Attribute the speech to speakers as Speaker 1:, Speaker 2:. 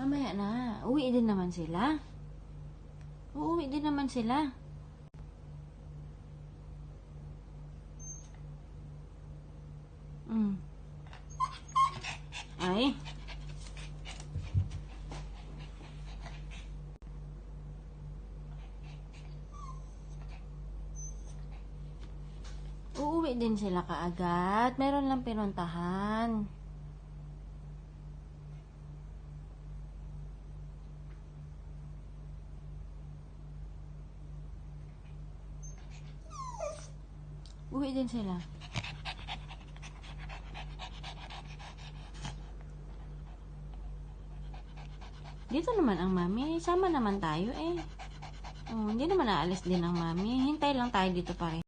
Speaker 1: Mamaya na. Uwi din naman sila. Uuwi din naman sila. Ay. Uuwi din sila kaagad. Meron lang pinuntahan. Uwi din sila. Dito naman ang mami. Sama naman tayo eh. Hindi naman aalis din ang mami. Hintay lang tayo dito pare.